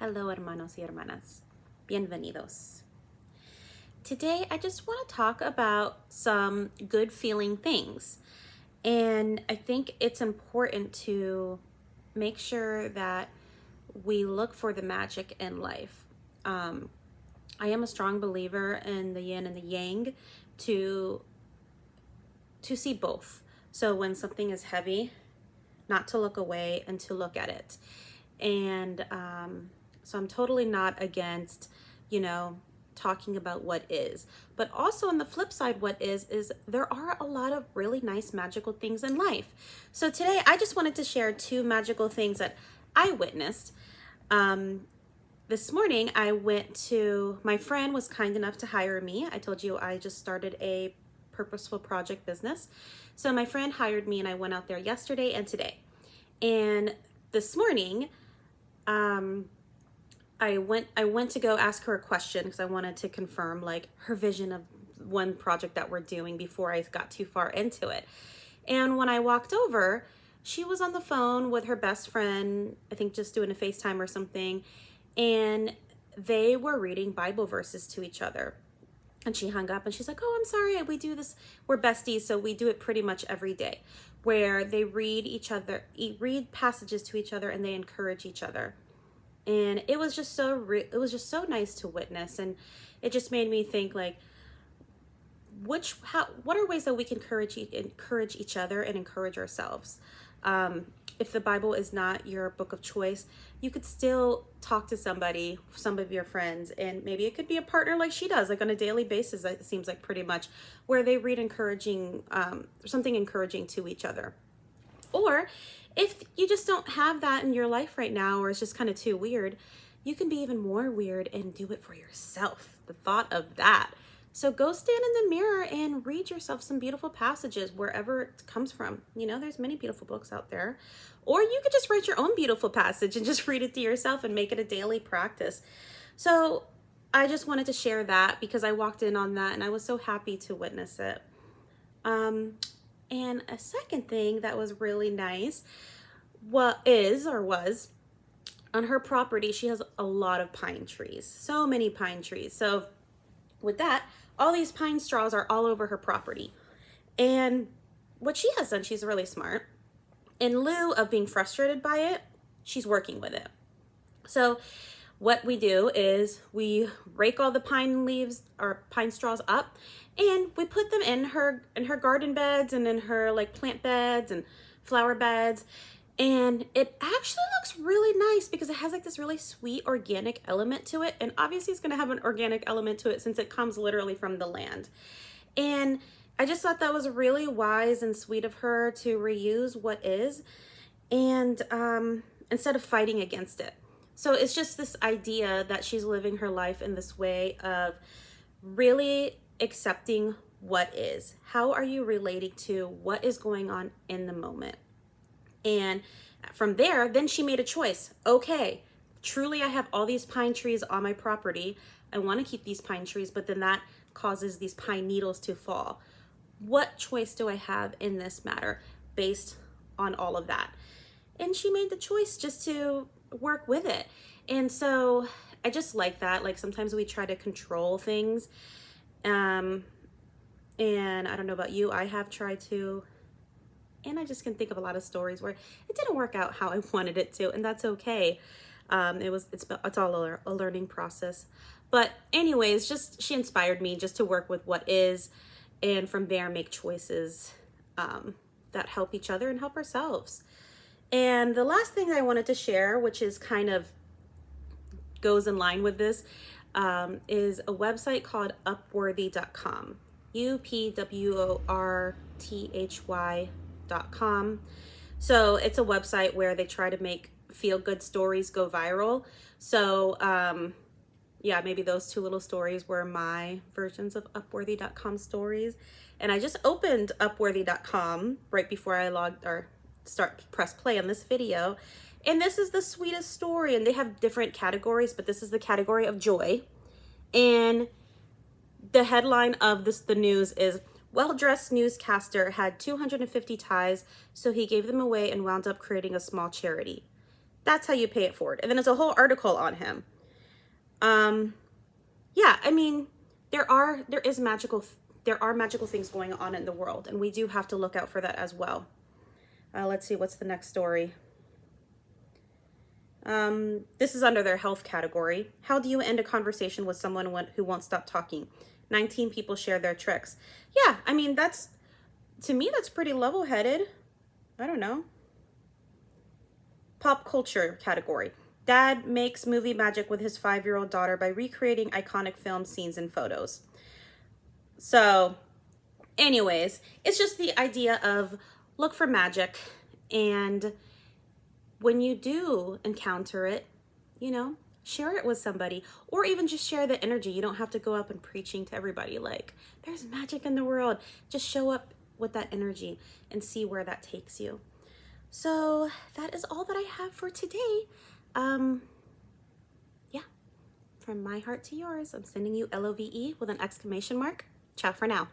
Hello, hermanos y hermanas. Bienvenidos. Today, I just want to talk about some good feeling things. And I think it's important to make sure that we look for the magic in life. I am a strong believer in the yin and the yang to see both. So when something is heavy, not to look away and to look at it. And so I'm totally not against, talking about what is. But also on the flip side, what is there are a lot of really nice magical things in life. So today I just wanted to share two magical things that I witnessed. This morning my friend was kind enough to hire me. I told you I just started a purposeful project business. So my friend hired me and I went out there yesterday and today. And this morning, I went to go ask her a question because I wanted to confirm like her vision of one project that we're doing before I got too far into it. And when I walked over, she was on the phone with her best friend, I think just doing a FaceTime or something, and they were reading Bible verses to each other. And she hung up and she's like, "Oh, I'm sorry, we do this, we're besties, so we do it pretty much every day, where they read passages to each other and they encourage each other." And it was just so nice to witness, and it just made me think like, what are ways that we can encourage each other and encourage ourselves. If the Bible is not your book of choice, you could still talk to somebody, some of your friends, and maybe it could be a partner like she does, like on a daily basis, it seems like pretty much, where they read something encouraging to each other. Or if you just don't have that in your life right now, or it's just kind of too weird, you can be even more weird and do it for yourself. The thought of that. So go stand in the mirror and read yourself some beautiful passages wherever it comes from. There's many beautiful books out there. Or you could just write your own beautiful passage and just read it to yourself and make it a daily practice. So I just wanted to share that because I walked in on that and I was so happy to witness it. And a second thing that was really nice was on her property, she has a lot of pine trees, so many pine trees. So with that, all these pine straws are all over her property. And what she has done, she's really smart. In lieu of being frustrated by it, she's working with it. So what we do is we rake all the pine leaves or pine straws up, and we put them in her garden beds and in her like plant beds and flower beds. And it actually looks really nice because it has like this really sweet organic element to it. And obviously it's going to have an organic element to it since it comes literally from the land. And I just thought that was really wise and sweet of her to reuse what is, and instead of fighting against it. So it's just this idea that she's living her life in this way of really accepting what is. How are you relating to what is going on in the moment? And from there, then she made a choice. Okay, truly I have all these pine trees on my property. I want to keep these pine trees, but then that causes these pine needles to fall. What choice do I have in this matter based on all of that? And she made the choice just to work with it. And so I just like that. Like sometimes we try to control things. And I don't know about you, I have tried to, and I just can think of a lot of stories where it didn't work out how I wanted it to, and that's okay. It's all a learning process. But anyways, just she inspired me just to work with what is, and from there make choices that help each other and help ourselves. And the last thing I wanted to share, which is kind of goes in line with this, is a website called Upworthy.com. Upworthy.com. So it's a website where they try to make feel-good stories go viral. So yeah, maybe those two little stories were my versions of Upworthy.com stories. And I just opened Upworthy.com right before I press play on this video. And this is the sweetest story. And they have different categories, but this is the category of joy. And the headline of the news is, "Well-dressed newscaster had 250 ties, so he gave them away and wound up creating a small charity." That's how you pay it forward. And then there's a whole article on him. Yeah, I mean, there are magical things going on in the world, and we do have to look out for that as well. Let's see, what's the next story? This is under their health category. How do you end a conversation with someone who won't stop talking? 19 people share their tricks. Yeah, I mean, to me, that's pretty level-headed. I don't know. Pop culture category. Dad makes movie magic with his 5-year-old daughter by recreating iconic film scenes and photos. So, anyways, it's just the idea of look for magic, and when you do encounter it, you know, share it with somebody, or even just share the energy. You don't have to go up and preaching to everybody like, there's magic in the world. Just show up with that energy and see where that takes you. So that is all that I have for today. Yeah, from my heart to yours, I'm sending you LOVE with an exclamation mark. Ciao for now.